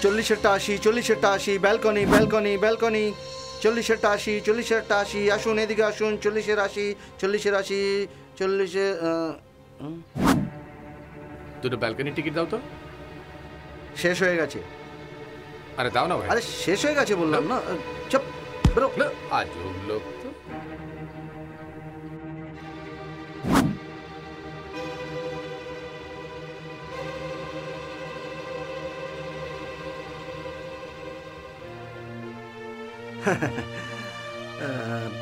40-টা 80, 40-টা 80, balcony balcony balcony, 40-টা 80, 40-টা 80, আসুন এদিকে আসুন, 40-এর 80, 40-এর 80, 40-এ। দুটো ব্যালকনি টিকিট দাও তো। শেষ হয়ে গেছে। আরে দাও না ভাই। আরে শেষ হয়ে গেছে বললাম না। চুপ বেরো। আজব লোক তো।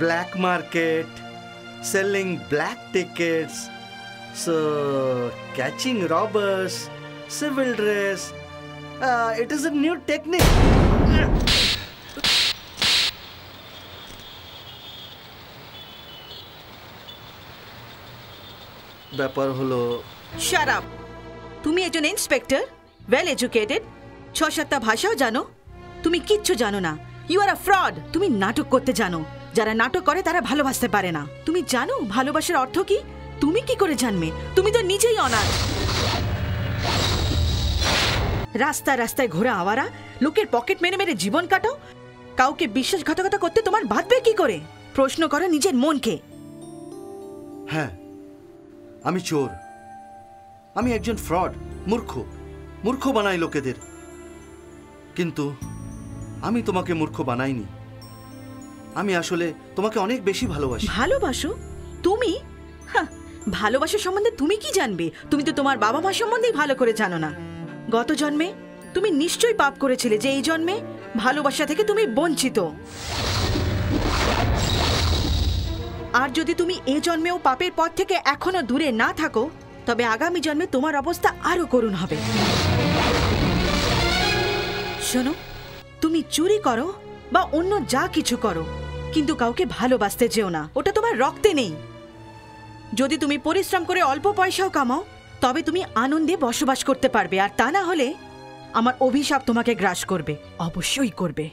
Black market, selling black tickets, so catching robbers, civil dress. It is a new technique. ব্যাপার হলো। Shut up. তুমি একজন ইন্সপেক্টর, ওয়েল এডুকেটেড, 6-7টা ভাষাও জানো। তুমি কিচ্ছু জানো না। You are a fraud. তুমি নাটক করতে জানো। যারা নাটক করে তারা ভালোবাসতে পারে না। তুমি জানো ভালোবাসার অর্থ কি? তুমি কি করে জানবে? তুমি তো নিজেই অনাথ। রাস্তায় রাস্তায় ঘোরা আওয়ারা, লোকের পকেট মেরে মেরে জীবন কাটাও। কাউকে বিশ্বাসঘাতকতা করতে তোমার বাঁধবে কি করে? প্রশ্ন করো নিজের মনকে। হ্যাঁ, আমি চোর, আমি একজন ফ্রড, মূর্খ, মূর্খ বানাই লোকেদের। কিন্তু আমি তোমাকে মূর্খ বানাইনি। আমি আসলে তোমাকে অনেক বেশি ভালোবাসি। ভালোবাসো? তুমি? ভালোবাসা সম্বন্ধে তুমি কি জানবে? তুমি তো তোমার বাবা মা সম্বন্ধেই ভালো করে জানো না। গত জন্মে তুমি নিশ্চয়ই পাপ করেছিলে যে এই জন্মে ভালোবাসা থেকে তুমি বঞ্চিত। আর যদি তুমি এই জন্মেও পাপের পথ থেকে এখনো দূরে না থাকো, তবে আগামী জন্মে তোমার অবস্থা আরো করুণ হবে। শোনো, তুমি চুরি করো বা অন্য যা কিছু করো, কিন্তু কাউকে ভালোবাসতে যেও না। ওটা তোমার রক্তে নেই। যদি তুমি পরিশ্রম করে অল্প পয়সাও কামাও, তবে তুমি আনন্দে বসবাস করতে পারবে। আর তা না হলে আমার অভিশাপ তোমাকে গ্রাস করবে, অবশ্যই করবে।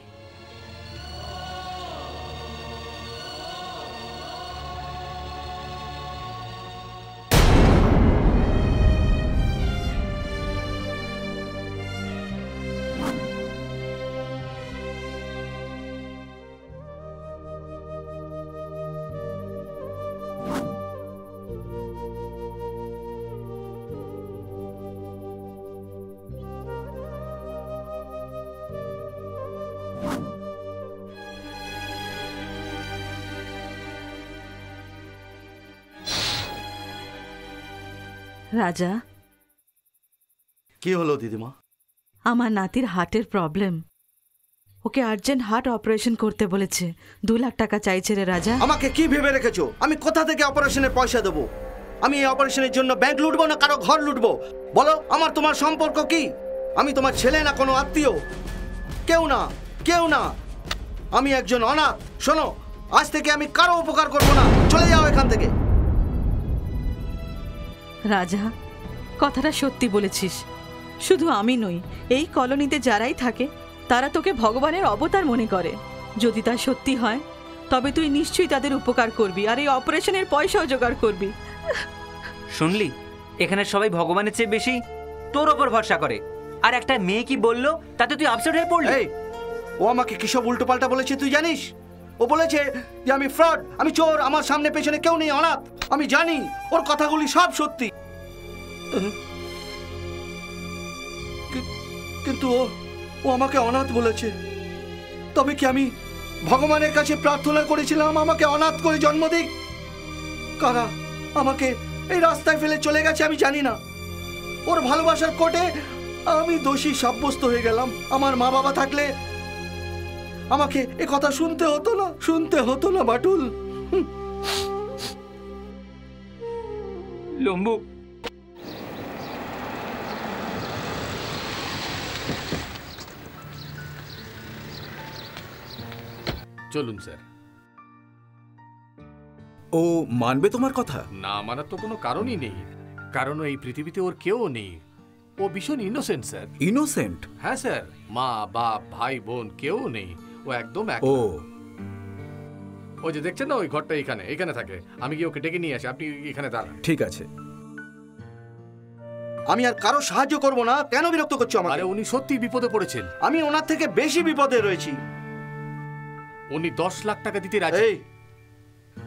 রাজা, কি হলো দিদিমা? আমার নাতির হার্টের প্রবলেম। ওকে আর্জেন্ট হার্ট অপারেশন করতে বলেছে। 2 লাখ টাকা চাইছে রে রাজা। আমাকে কি ভেবে রেখেছো? আমি কোথা থেকে অপারেশনের পয়সা দেবো? আমি এই অপারেশনের জন্য ব্যাংক লুটবো না কারো ঘর লুটবো? বলো, আমার তোমার সম্পর্ক কি? আমি তোমার ছেলে না কোনো আত্মীয়? কেউ না, কেউ না। আমি একজন অনাথ। শোনো, আজ থেকে আমি কারো উপকার করবো না। চলে যাও এখান থেকে। রাজা, কথাটা সত্যি বলেছিস। শুধু আমি নই, এই কলোনিতে যারাই থাকে তারা তোকে ভগবানের অবতার মনে করে। যদি তা সত্যি হয়, তবে তুই নিশ্চয়ই তাদের উপকার করবি আর এই অপারেশনের পয়সাও জোগাড় করবি। শুনলি, এখানে সবাই ভগবানের চেয়ে বেশি তোর ওপর ভরসা করে। আর একটা মেয়ে কি বললো তাতে তুই আপসেট হয়ে পড়লি। ও আমাকে কিসব উল্টো পাল্টা বলেছে তুই জানিস? ও বলেছে যে আমি ফ্রড, আমি চোর, আমার সামনে পেছনে কেউ নেই, অনাথ। আমি জানি ওর কথাগুলি সব সত্যি, কিন্তু ও আমাকে অনাথ বলেছে। তবে কি আমি ভগবানের কাছে প্রার্থনা করেছিলাম আমাকে অনাথ করে জন্ম দিক? কারা আমাকে এই রাস্তায় ফেলে চলে গেছে আমি জানি না। ওর ভালোবাসার কোর্টে আমি দোষী সাব্যস্ত হয়ে গেলাম। আমার মা বাবা থাকলে আমাকে এ কথা শুনতে হতো না, শুনতে হতো না বাটুল। লম্বু, চলুন স্যার। ও মানবে তোমার কথা? না মানার তো কোনো কারণই নেই, কারণ এই পৃথিবীতে ওর কেউ নেই। ও ভীষণ ইনোসেন্ট স্যার। ইনোসেন্ট? হ্যাঁ স্যার, মা বাপ ভাই বোন কেউ নেই, ও একদম ও ওই যে দেখছেন না ওই ঘরটা এখানে এখানে থাকে। আমি কি ওকে ডেকে নিয়ে আসি, আপনি এখানে দাঁড়ান। ঠিক আছে। আমি আর কারো সাহায্য করব না। কেন বিরক্ত করছো আমাকে? আরে উনি সত্যি বিপদে পড়েছেন। আমি ওনার থেকে বেশি বিপদে রয়েছি। উনি 10 লাখ টাকা দিতে রাজি। এই,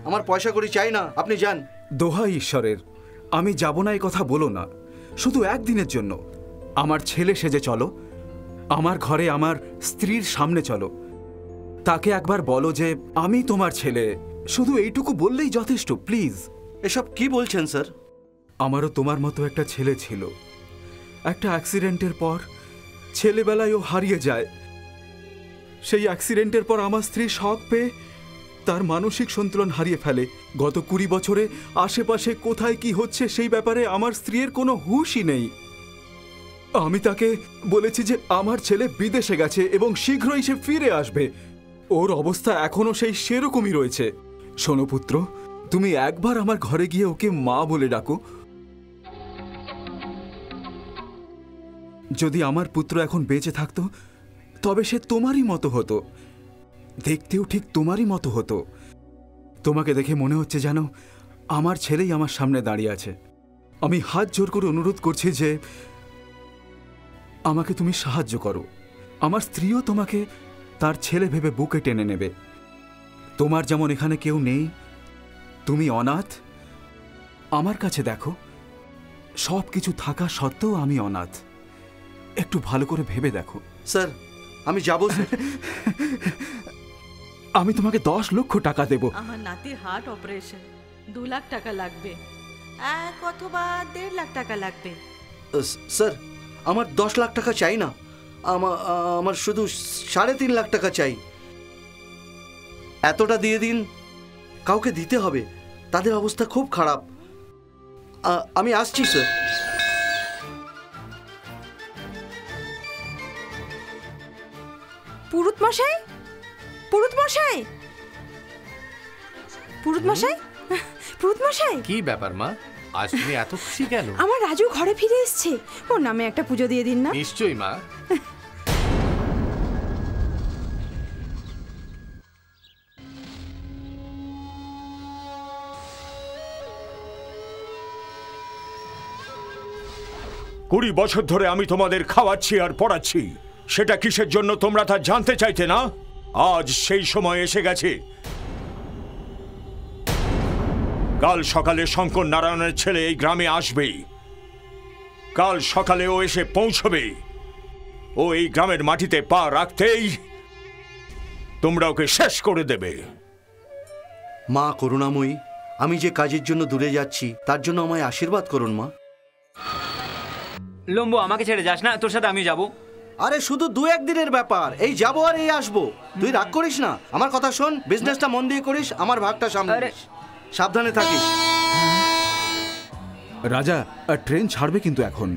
আমার পয়সা কড়ি চাই না, আপনি যান। দোহাই ঈশ্বরের, আমি যাব না এই কথা বলো না। শুধু একদিনের জন্য আমার ছেলে সেজে চলো, আমার ঘরে আমার স্ত্রীর সামনে চলো, তাকে একবার বলো যে আমি তোমার ছেলে। শুধু এইটুকু বললেই যথেষ্ট, প্লিজ। এসব কি বলছেন স্যার? আমারও তোমার মতো একটা ছেলে ছিল। একটা অ্যাক্সিডেন্টের পর ছেলেবেলায় ও হারিয়ে যায়। সেই অ্যাক্সিডেন্টের পর আমার স্ত্রী শক পেয়ে তার মানসিক সন্তুলন হারিয়ে ফেলে। গত 20 বছরে আশেপাশে কোথায় কি হচ্ছে সেই ব্যাপারে আমার স্ত্রীর কোনো হুঁশই নেই। আমি তাকে বলেছি যে আমার ছেলে বিদেশে গেছে এবং শীঘ্রই সে ফিরে আসবে। ওর অবস্থা এখনো সেই সেরকমই রয়েছে। শোনো পুত্র, তুমি একবার আমার ঘরে গিয়ে ওকে মা বলে ডাকো। যদি আমার পুত্র এখন বেঁচে থাকতো তবে সে তোমারই মতো হতো, দেখতেও ঠিক তোমারই মতো হতো। তোমাকে দেখে মনে হচ্ছে যেন আমার ছেলেই আমার সামনে দাঁড়িয়ে আছে। আমি হাত জোর করে অনুরোধ করছি যে আমাকে তুমি সাহায্য করো। আমার স্ত্রীও তোমাকে তার ছেলে ভেবে বুকে টেনে নেবে। তোমার যেমন এখানে কেউ নেই, তুমি অনাথ। আমার কাছে দেখো, সব কিছু থাকা সত্ত্বেও আমি অনাথ। একটু ভালো করে ভেবে দেখো। স্যার, আমি যাব স্যার। আমি তোমাকে 10 লক্ষ টাকা দেব। আমার নাতির হার্ট অপারেশন, 2 লাখ টাকা লাগবে, 1 অথবা 1.5 লাখ টাকা লাগবে। স্যার, আমার 10 লাখ টাকা চাই না। আমার শুধু 3.5 লাখ টাকা চাই। এতটা দিয়ে দিন। কাউকে দিতে হবে, তাদের অবস্থা খুব খারাপ। আমি আসছি স্যার। পুরুত মশাই, পুরুত মশাই, পুরুত মশাই, পুরুত মশাই। কি ব্যাপার মা, আজ তুমি এত খুশি কেন? আমার রাজু ঘরে ফিরে এসেছে। ওর নামে একটা পুজো দিয়ে দিন না। নিশ্চয়ই মা। কুড়ি বছর ধরে আমি তোমাদের খাওয়াচ্ছি আর পড়াচ্ছি, সেটা কিসের জন্য তোমরা তা জানতে চাইতে না? আজ সেই সময় এসে গেছে। কাল সকালে শঙ্কর নারায়ণের ছেলে এই গ্রামে আসবে। কাল সকালে ও এসে পৌঁছবে। ও এই গ্রামের মাটিতে পা রাখতেই তোমরা ওকে শেষ করে দেবে। মা করুণাময়ী, আমি যে কাজের জন্য দূরে যাচ্ছি তার জন্য আমায় আশীর্বাদ করুন মা। লম্বু, আমাকে ছেড়ে যাস না, তোর সাথে আমি যাব। আরে শুধু 2-1 দিনের ব্যাপার, এই যাবো আর এই আসবো। তুই রাগ করিস না, আমার কথা শোন। বিজনেসটা মন দিয়ে করিস, আমার ভাগটা সামনে। সাবধানে থাকিস। রাজা, ট্রেন ছাড়বে কিন্তু এখন।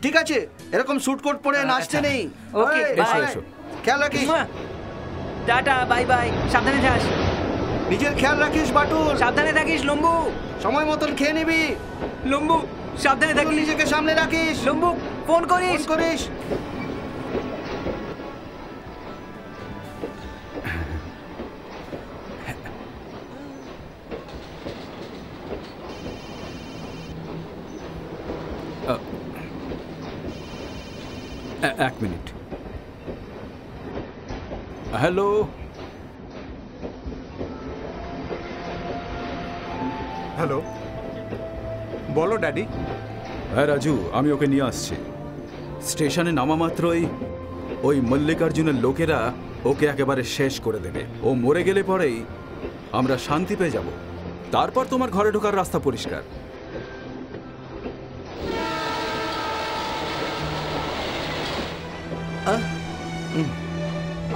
ঠিক আছে, এরকম স্যুট কোট পরে নাচতে নেই। ওকে, এসো এসো। খেয়াল রাখিস। টাটা, বাই বাই, সাবধানে যাস। নিজের খেয়াল রাখিস বাটুল। সাবধানে থাকিস লম্বু। সময় মতন খেয়ে নিবি। লম্বু, সাবধানে তুই থাকিস। নিজেকে সামনে রাখিস। লম্বু, ফোন করিস। ফোন করিস। এক মিনিট। হ্যালো, হ্যালো, বলো ড্যাডি। হ্যাঁ রাজু, আমি ওকে নিয়ে আসছি। স্টেশনে নামা মাত্রই ওই মল্লিকার্জুনের লোকেরা ওকে একেবারে শেষ করে দেবে। ও মরে গেলে পরেই আমরা শান্তি পেয়ে যাব। তারপর তোমার ঘরে ঢোকার রাস্তা পরিষ্কার।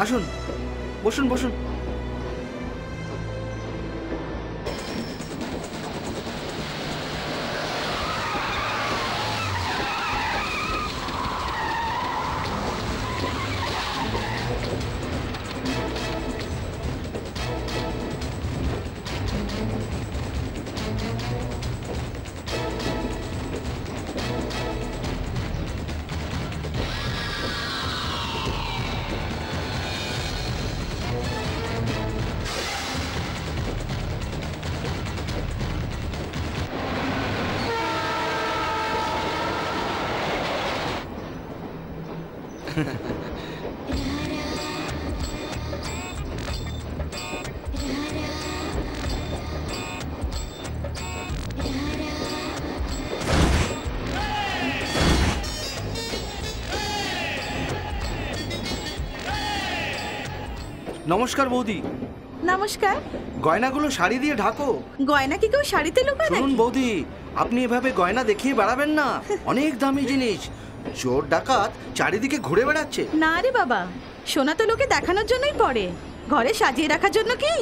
আসুন, বসুন বসুন। নমস্কার বৌদি। নমস্কার। গয়নাগুলো শাড়ি দিয়ে ঢাকো। গয়না কি কেউ শাড়িতে লুকায় শুনুন নাকি? বৌদি, আপনি এভাবে গয়না দেখিয়ে বেড়াবেন না। অনেক দামি জিনিস। চোর ডাকাত চারিদিকে ঘুরে বেড়াচ্ছে। না রে বাবা, সোনা তো লোকে দেখানোর জন্যই পড়ে, ঘরে সাজিয়ে রাখার জন্য কি?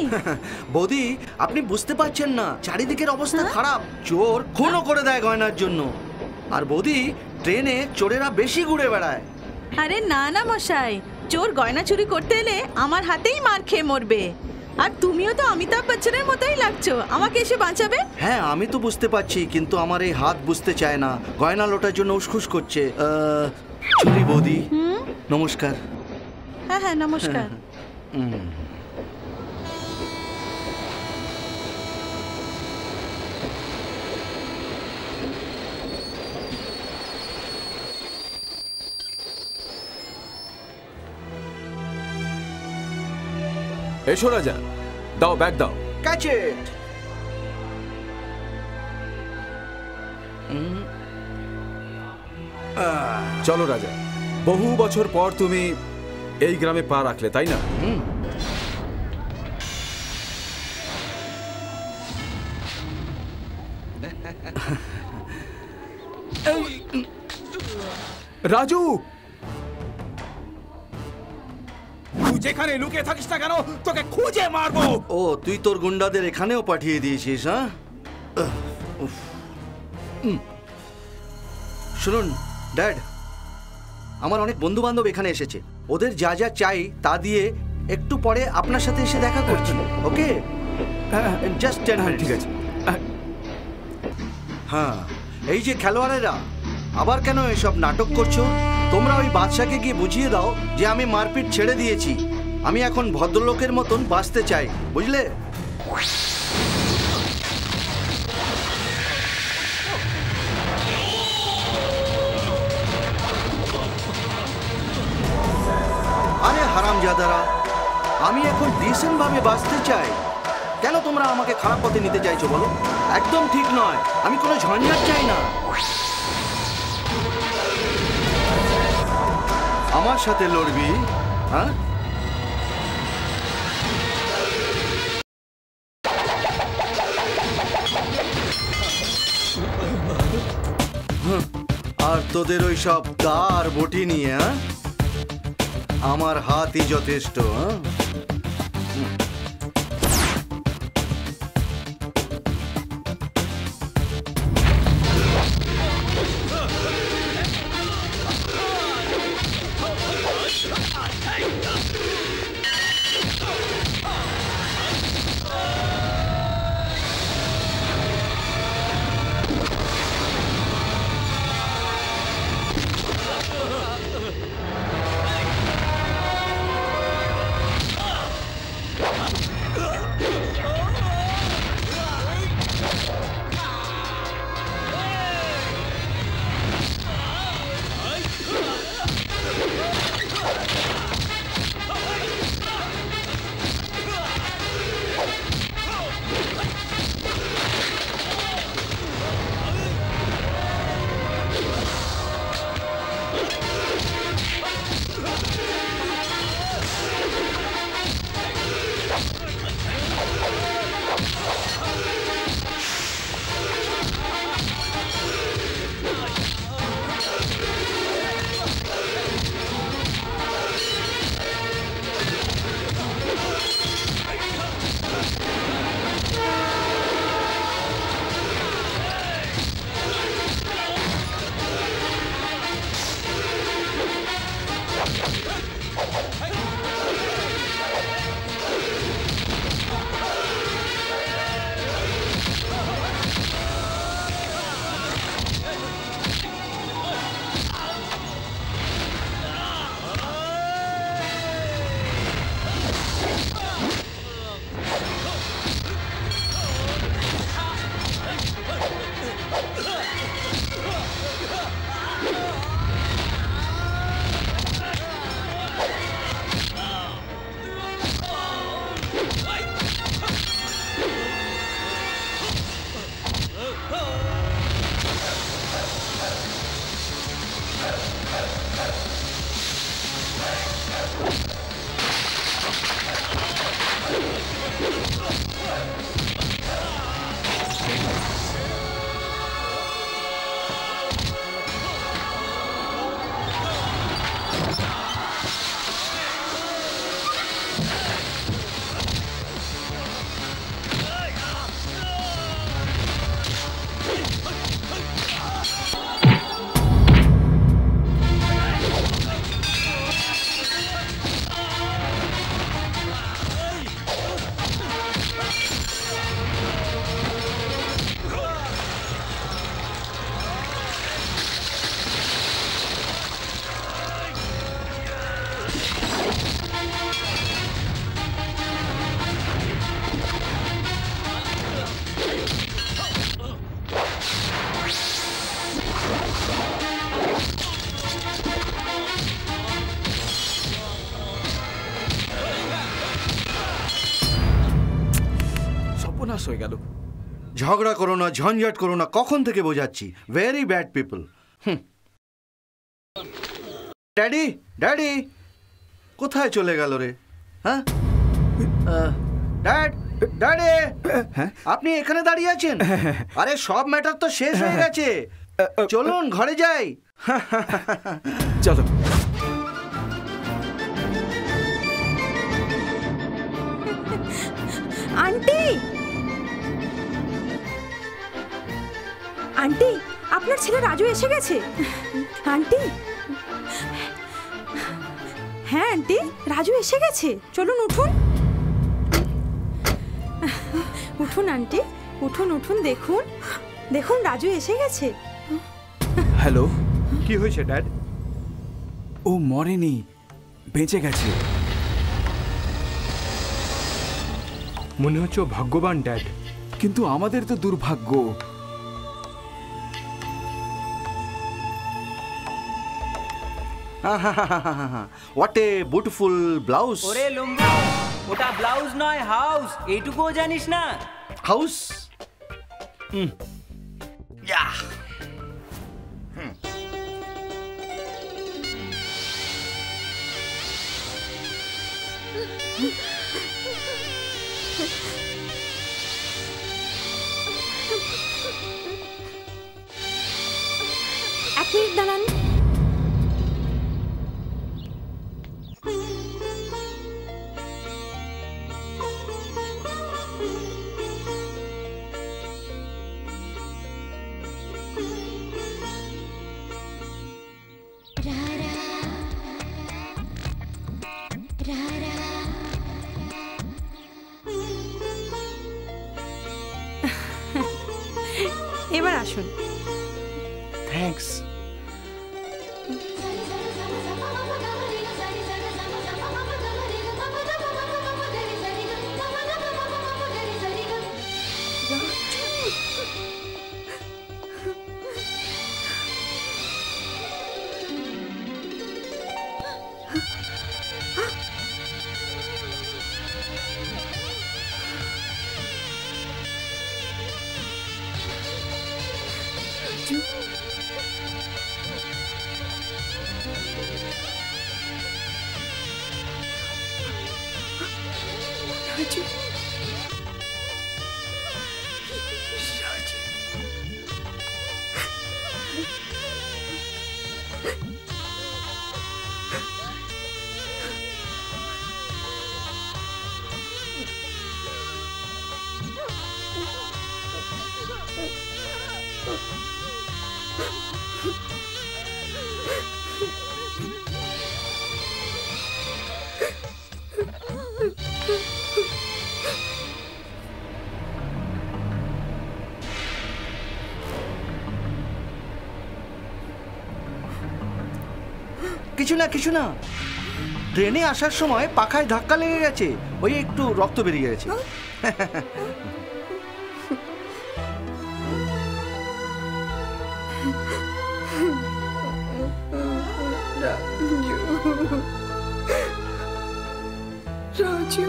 বৌদি, আপনি বুঝতে পারছেন না, চারিদিকের অবস্থা খারাপ। চোর খুনও করে দেয় গয়নার জন্য। আর বৌদি, ট্রেনে চোরেরা বেশি ঘুরে বেড়ায়। আরে না না মশাই, চোর গয়না চুরি করতে এলে আমার হাতেই মার খেয়ে মরবে। আর তুমিও তো অমিতাভ বচ্চনের মতোই লাগছো, আমাকে এসে বাঁচাবে। হ্যাঁ, আমি তো বুঝতে পারছি, কিন্তু আমার এই হাত বুঝতে চায় না। গয়না লোটার জন্য উসখুস করছে। চলি বৌদি, নমস্কার। হ্যাঁ হ্যাঁ, নমস্কার। এসো রাজা, দাও ব্যাগ দাও। ক্যাচ ইট। চলো রাজা, বহু বছর পর তুমি এই গ্রামে পা রাখলে, তাই না? রাজু, তুই যেখানে লুকিয়ে থাকিস না কেন, তোকে খুঁজে মারবো। ও, তুই তোর গুন্ডাদের এখানেও পাঠিয়ে দিয়েছিস, হ্যাঁ? উফ। শুনুন ড্যাড, আমার অনেক বন্ধু বান্ধব এখানে এসেছে। ওদের যা যা চাই তা দিয়ে একটু পরে আপনার সাথে এসে দেখা করছি। ওকে, জাস্ট 10 মিনিট। ঠিক আছে। হ্যাঁ, এই যে খেলোয়াড়েরা, আবার কেন এসব নাটক করছো? তোমরা ওই বাদশাকে গিয়ে বুঝিয়ে দাও যে আমি মারপিট ছেড়ে দিয়েছি। আমি এখন ভদ্রলোকের মতন বাঁচতে চাই, বুঝলে? আরে হারামজাদারা, আমি এখন ডিসেন্ট ভাবে বাঁচতে চাই। কেন তোমরা আমাকে খারাপ পথে নিতে চাইছো বলো? একদম ঠিক নয়। আমি কোনো ঝঞ্ঝাট চাই না। আমার সাথে লড়বি, হ্যাঁ? আর তোদের ওই সব দা আর বটি নিয়ে, হ্যাঁ? আমার হাতই যথেষ্ট, হ্যাঁ? সর্বনাশ হয়ে গেল। ঝগড়া করো না, ঝঞ্ঝাট করো না, কখন থেকে বোঝাচ্ছি। Very bad people. Daddy, daddy, কোথায় চলে গেল রে? হ্যাঁ ড্যাড, ড্যাডি, আপনি এখানে দাঁড়িয়ে আছেন? আরে সব ম্যাটার তো শেষ হয়ে গেছে, চলুন ঘরে যাই। চলো। আন্টি, আন্টি, আপনার ছেলে রাজু এসে গেছে। আন্টি, হ্যাঁ আন্টি, রাজু এসে গেছে, চলুন উঠুন। উঠুন আন্টি, উঠুন উঠুন, দেখুন দেখুন রাজু এসে গেছে। হ্যালো, কি হয়েছে ড্যাড? ও মরেনি, বেঁচে গেছে। মনে হচ্ছে ও ভাগ্যবান ড্যাড। কিন্তু আমাদের তো দুর্ভাগ্য। What a beautiful blouse. ওরে লম্বু, ওটা ব্লাউজ নয়, হাউস। এইটুকুও জানিস না? হাউস। এক মিনিট দাঁড়ান। এবার আসুন। থ্যাঙ্কস। কিছু না কিছু না, ট্রেনে আসার সময় পাখায় ধাক্কা লেগে গেছে, ওই একটু রক্ত বেরিয়ে গেছে। রাজু,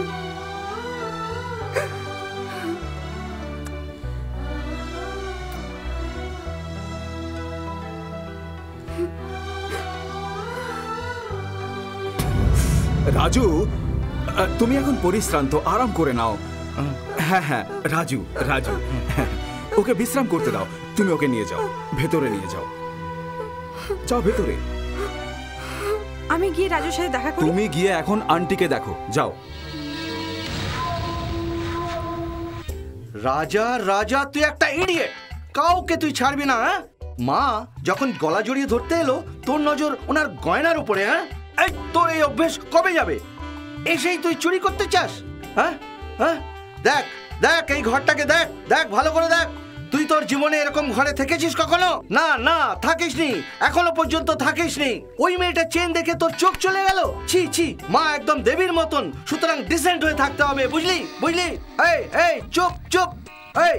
রাজু, তুমি এখন পরিশ্রান্ত, আরাম করে নাও। হ্যাঁ হ্যাঁ রাজু, রাজু, ওকে বিশ্রাম করতে দাও। তুমি ওকে নিয়ে যাও, ভেতরে নিয়ে যাও, যাও ভেতরে। আমি গিয়ে রাজুর সাথে দেখা করি। তুমি গিয়ে এখন আন্টিকে দেখো, যাও। রাজা, রাজা, তুই একটা ইডিয়েট, কাউকে তুই ছাড়বি না। হ্যাঁ, মা যখন গলা জড়িয়ে ধরতে এলো, তোর নজর ওনার গয়নার উপরে। হ্যাঁ, এই তোর এই অভ্যেস কবে যাবে? এসেই তুই চুরি করতে চাস? হ্যাঁ হ্যাঁ, দেখ দেখ এই ঘরটাকে দেখ, দেখ ভালো করে দেখ। তুই তোর জীবনে এরকম ঘরে থেকেছিস কখনো? না না, থাকিসনি, এখনো পর্যন্ত থাকিসনি। ওই মেয়েটার চেন দেখে তোর চোখ চলে গেল। ছি ছি, মা একদম দেবীর মতন, সুতরাং ডিসেন্ট হয়ে থাকতে হবে, বুঝলি বুঝলি? এই এই চুপ চুপ, এই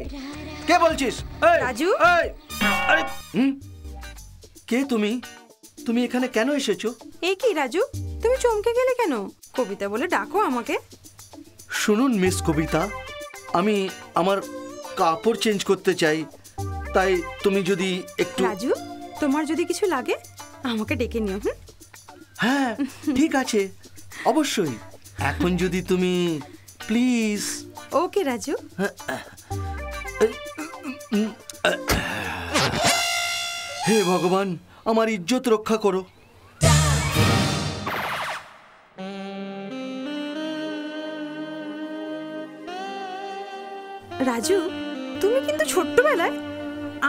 কে বলছিস? এই রাজু? এই আরে কে তুমি? তুমি এখানে কেন এসেছো? এই কি রাজু, তুমি চমকে গেলে কেন? কবিতা বলে ডাকো আমাকে। শুনুন মিস কবিতা, আমি আমার কাপড় চেঞ্জ করতে চাই, তাই তুমি যদি একটু। রাজু, তোমার যদি কিছু লাগে আমাকে ডেকে নিও। হ্যাঁ ঠিক আছে, অবশ্যই। এখন যদি তুমি প্লিজ। ওকে রাজু। হে ভগবান, আমার ইজ্জত রক্ষা করো। রাজু, তুমি কিন্তু ছোট্টবেলায়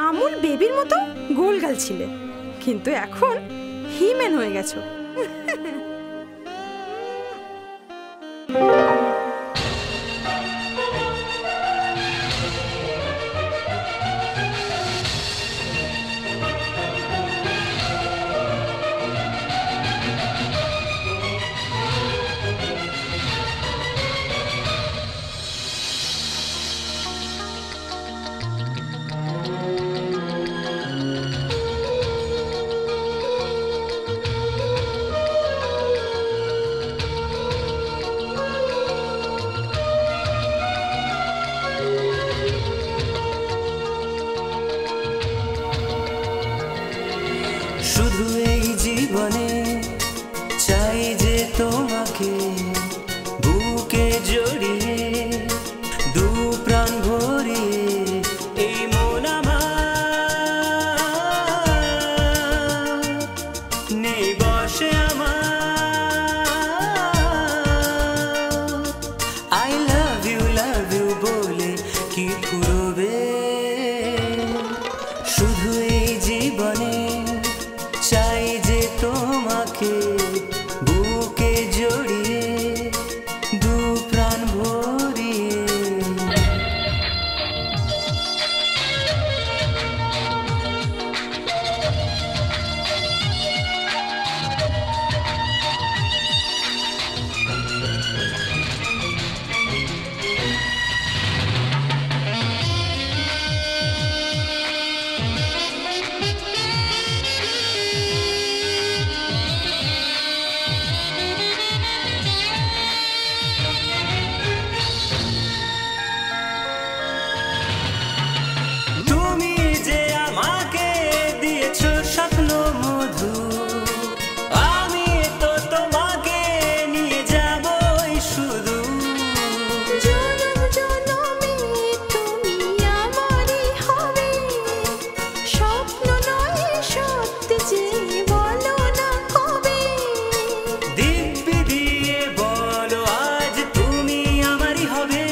আমুল বেবির মতো গোলগাল ছিলে, কিন্তু এখন হিম্যান হয়ে গেছো। শুধু এই জীবনে চাই যে তোমাকে বুকে জড়িয়ে, দু প্রাণ ভরিয়ে এই মন আমার নেই বসে আমার। আই লাভ ইউ বলে কি ফুরবে, শুধু এই জীবনে চাই যে তোমাকে বুকে জড়িয়ে, দু প্রাণ ভরিয়ে। তুমি যে আমাকে দিয়েছো স্বপ্ন মধু, আমি তো তোমাকে নিয়ে যাবই শুধু। জনম জনমে তুমি আমারই হবে, স্বপ্ন নয় সত্যি যে বলো না কবে। দিব্যি দিয়ে বলো আজ তুমি আমারই হবে,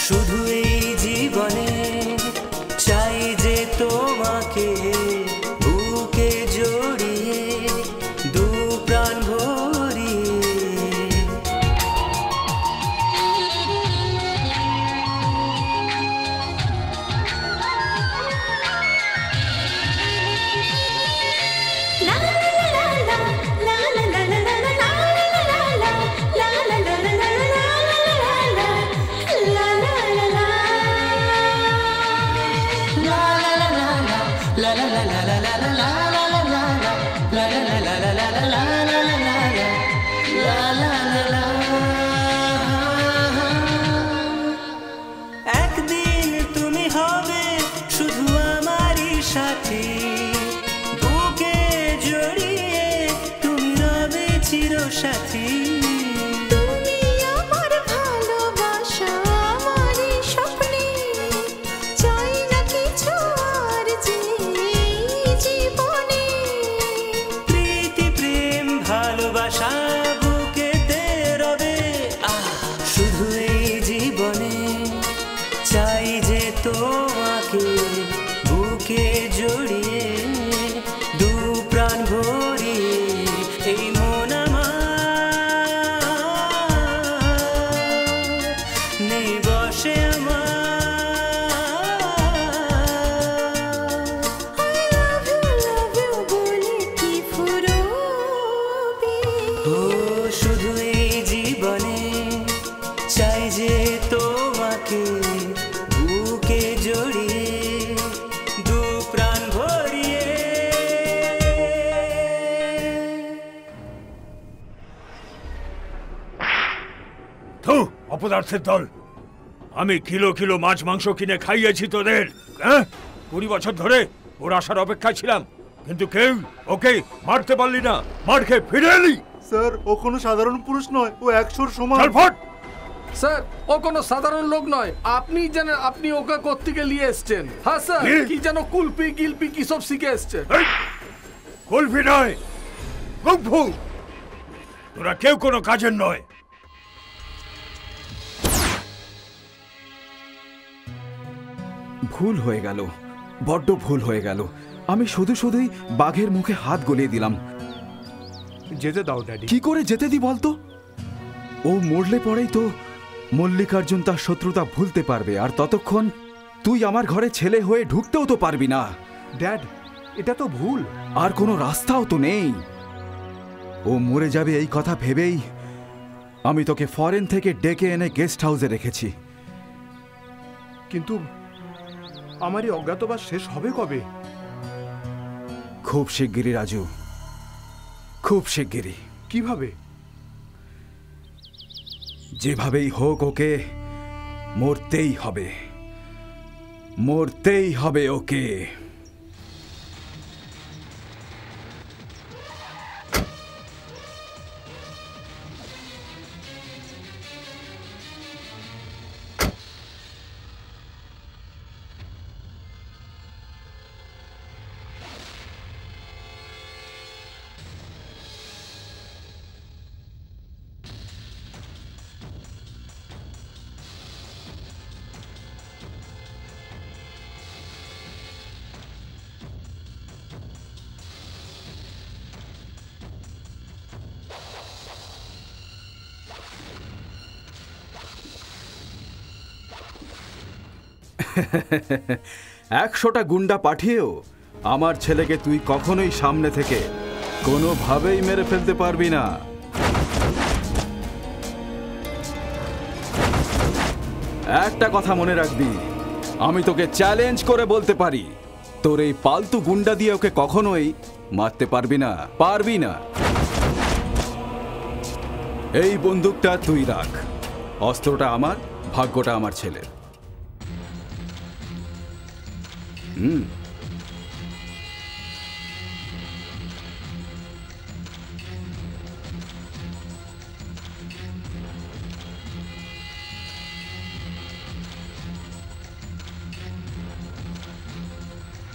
শুধু এই জীবনে চাই যে তোমাকে বুকে জড়িয়ে, দু প্রাণ ভরিয়ে। একদিন তুমি হবে শুধু আমারই সাথী, বুকে জড়িয়ে তুমি রবে চিরসাথী। তুমি আমার ভালোবাসা, আমারই স্বপ্নে, চাই না কিছু আর যে এই জীবনে। প্রীতি প্রেম ভালোবাসা বুকেতে রবে, শুধু এই জীবনে চাই যে তোমাকে বুকে জড়িয়ে, দু প্রাণ ভরিয়ে এই মন আমার নেই বসে আমার। I love you বলে কি ফুরবে। ও শুধু এই জীবনে চাই যে তোমাকে বুকে জড়িয়ে, দু প্রাণ ভরিয়ে। অপদার্থের দল, আমি কিলো কিলো মাছ মাংস কিনে খাইয়েছি তোদের, হ্যাঁ? 20 বছর ধরে ওর আসার অপেক্ষায় ছিলাম, কিন্তু কেউ ওকে মারতে পারলি না। মার খেয়ে ফিরে এলি। স্যার, ও কোনো সাধারণ পুরুষ নয়, ও 100-র সমান। চল ফট। স্যার, ও কোনো সাধারণ লোক নয়। আপনি জানেন আপনি ওকে কোত্থেকে নিয়ে এসছেন? হ্যাঁ স্যার, কি যেন কুলপি গিলপি কি সব শিখে এসছে। কুলফি নয়, কুংফু। তোরা কেউ কোনো কাজের নয়। ভুল হয়ে গেল, বড্ড ভুল হয়ে গেল। আমি শুধুই বাঘের মুখে হাত গলিয়ে দিলাম। যেতে দাও ড্যাডি। কি করে যেতে দি বলতো? ও মরলে পরেই তো মল্লিকার্জুন তার শত্রুতা ভুলতে পারবে, আর ততক্ষণ তুই আমার ঘরে ছেলে হয়ে ঢুকতেও তো পারবি না। ড্যাড, এটা তো ভুল। আর কোনো রাস্তাও তো নেই। ও মরে যাবে এই কথা ভেবেই আমি তোকে ফরেন থেকে ডেকে এনে গেস্ট হাউসে রেখেছি। কিন্তু আমার এই অজ্ঞাতবাস শেষ হবে কবে? খুব শিগগিরই রাজু, খুব শিগগিরই। কিভাবে? যেভাবেই হোক ওকে মরতেই হবে, মরতেই হবে ওকে। একশোটা গুন্ডা পাঠিয়েও আমার ছেলেকে তুই কখনোই সামনে থেকে কোনোভাবেই মেরে ফেলতে পারবি না। একটা কথা মনে রাখবি, আমি তোকে চ্যালেঞ্জ করে বলতে পারি, তোর এই পালতু গুন্ডা দিয়ে ওকে কখনোই মারতে পারবি না, পারবি না। এই বন্দুকটা তুই রাখ, অস্ত্রটা আমার, ভাগ্যটা আমার ছেলের।